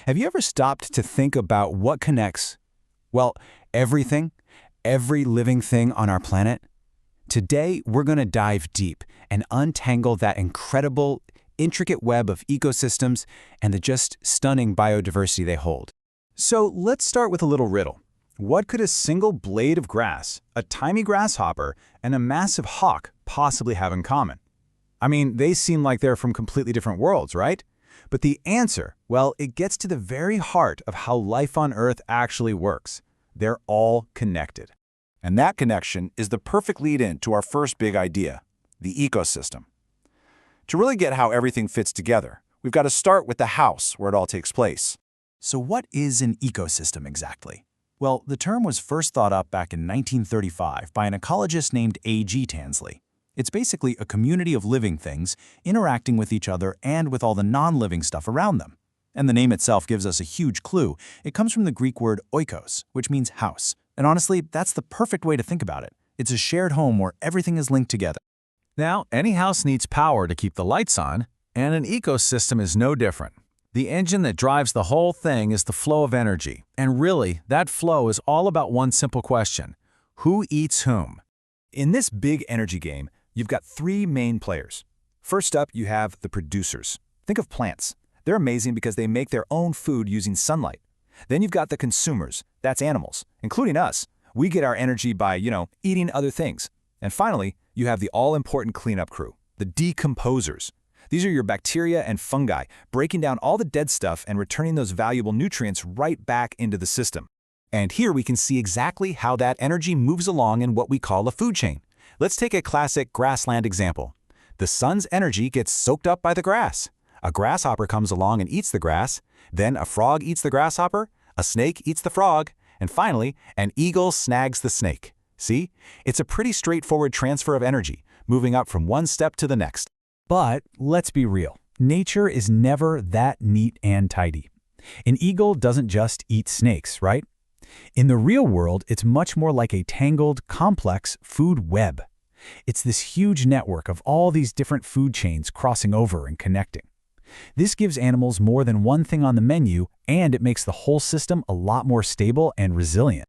Have you ever stopped to think about what connects, well, everything, every living thing on our planet? Today, we're going to dive deep and untangle that incredible, intricate web of ecosystems and the just stunning biodiversity they hold. So let's start with a little riddle. What could a single blade of grass, a tiny grasshopper, and a massive hawk possibly have in common? I mean, they seem like they're from completely different worlds, right? But the answer, well, it gets to the very heart of how life on Earth actually works. They're all connected. And that connection is the perfect lead-in to our first big idea, the ecosystem. To really get how everything fits together, we've got to start with the house where it all takes place. So what is an ecosystem exactly? Well, the term was first thought up back in 1935 by an ecologist named A.G. Tansley. It's basically a community of living things interacting with each other and with all the non-living stuff around them. And the name itself gives us a huge clue. It comes from the Greek word oikos, which means house. And honestly, that's the perfect way to think about it. It's a shared home where everything is linked together. Now, any house needs power to keep the lights on, and an ecosystem is no different. The engine that drives the whole thing is the flow of energy. And really, that flow is all about one simple question: who eats whom? In this big energy game, you've got three main players. First up, you have the producers. Think of plants. They're amazing because they make their own food using sunlight. Then you've got the consumers. That's animals, including us. We get our energy by, eating other things. And finally, you have the all-important cleanup crew, the decomposers. These are your bacteria and fungi, breaking down all the dead stuff and returning those valuable nutrients right back into the system. And here we can see exactly how that energy moves along in what we call a food chain. Let's take a classic grassland example. The sun's energy gets soaked up by the grass. A grasshopper comes along and eats the grass, then a frog eats the grasshopper, a snake eats the frog, and finally, an eagle snags the snake. See? It's a pretty straightforward transfer of energy, moving up from one step to the next. But let's be real. Nature is never that neat and tidy. An eagle doesn't just eat snakes, right? In the real world, it's much more like a tangled, complex food web. It's this huge network of all these different food chains crossing over and connecting. This gives animals more than one thing on the menu, and it makes the whole system a lot more stable and resilient.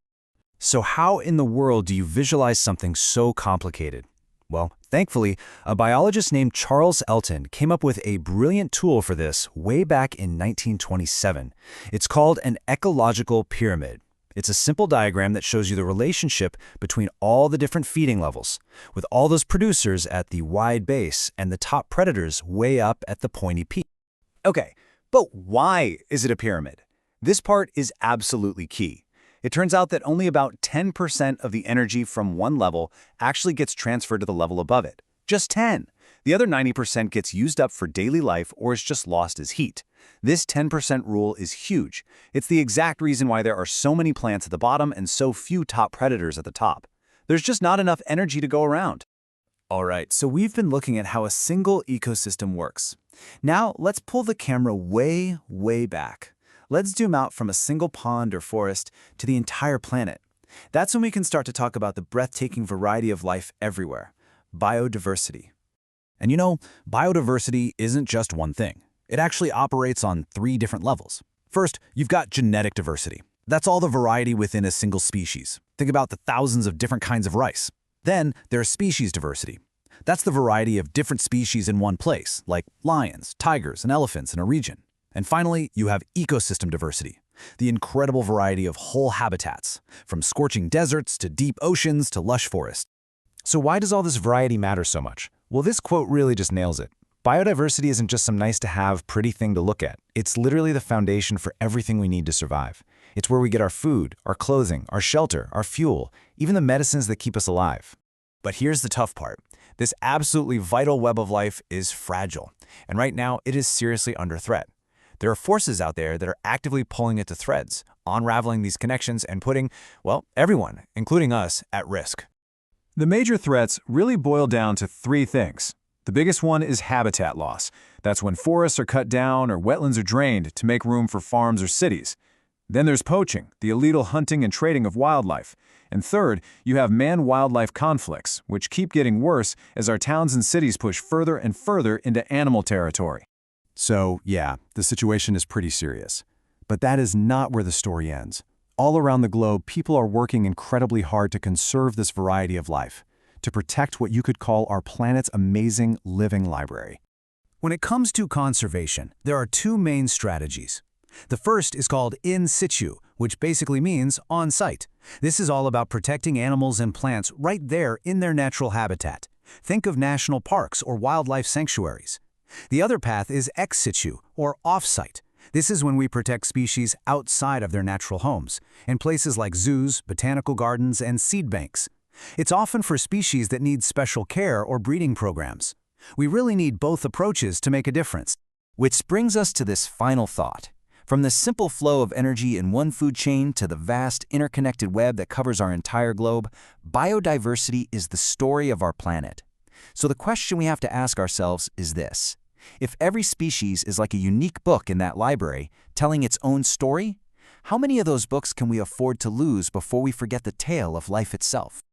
So how in the world do you visualize something so complicated? Well, thankfully, a biologist named Charles Elton came up with a brilliant tool for this way back in 1927. It's called an ecological pyramid. It's a simple diagram that shows you the relationship between all the different feeding levels, with all those producers at the wide base and the top predators way up at the pointy peak. Okay, but why is it a pyramid? This part is absolutely key. It turns out that only about 10% of the energy from one level actually gets transferred to the level above it. Just 10. The other 90% gets used up for daily life or is just lost as heat. This 10% rule is huge. It's the exact reason why there are so many plants at the bottom and so few top predators at the top. There's just not enough energy to go around. All right, so we've been looking at how a single ecosystem works. Now let's pull the camera way, way back. Let's zoom out from a single pond or forest to the entire planet. That's when we can start to talk about the breathtaking variety of life everywhere, biodiversity. And biodiversity isn't just one thing. It actually operates on three different levels. First, you've got genetic diversity. That's all the variety within a single species. Think about the thousands of different kinds of rice. Then there's species diversity. That's the variety of different species in one place, like lions, tigers, and elephants in a region. And finally, you have ecosystem diversity, the incredible variety of whole habitats, from scorching deserts to deep oceans to lush forests. So why does all this variety matter so much? Well, this quote really just nails it. Biodiversity isn't just some nice-to-have, pretty thing to look at. It's literally the foundation for everything we need to survive. It's where we get our food, our clothing, our shelter, our fuel, even the medicines that keep us alive. But here's the tough part. This absolutely vital web of life is fragile, and right now it is seriously under threat. There are forces out there that are actively pulling it to threads, unraveling these connections and putting, well, everyone, including us, at risk. The major threats really boil down to three things. The biggest one is habitat loss. That's when forests are cut down or wetlands are drained to make room for farms or cities. Then there's poaching, the illegal hunting and trading of wildlife. And third, you have man-wildlife conflicts, which keep getting worse as our towns and cities push further and further into animal territory. So, yeah, the situation is pretty serious. But that is not where the story ends. All around the globe, people are working incredibly hard to conserve this variety of life, to protect what you could call our planet's amazing living library. When it comes to conservation, there are two main strategies. The first is called in situ, which basically means on-site. This is all about protecting animals and plants right there in their natural habitat. Think of national parks or wildlife sanctuaries. The other path is ex situ, or off-site. This is when we protect species outside of their natural homes, in places like zoos, botanical gardens, and seed banks. It's often for species that need special care or breeding programs. We really need both approaches to make a difference. Which brings us to this final thought. From the simple flow of energy in one food chain to the vast interconnected web that covers our entire globe, biodiversity is the story of our planet. So the question we have to ask ourselves is this: if every species is like a unique book in that library, telling its own story, how many of those books can we afford to lose before we forget the tale of life itself?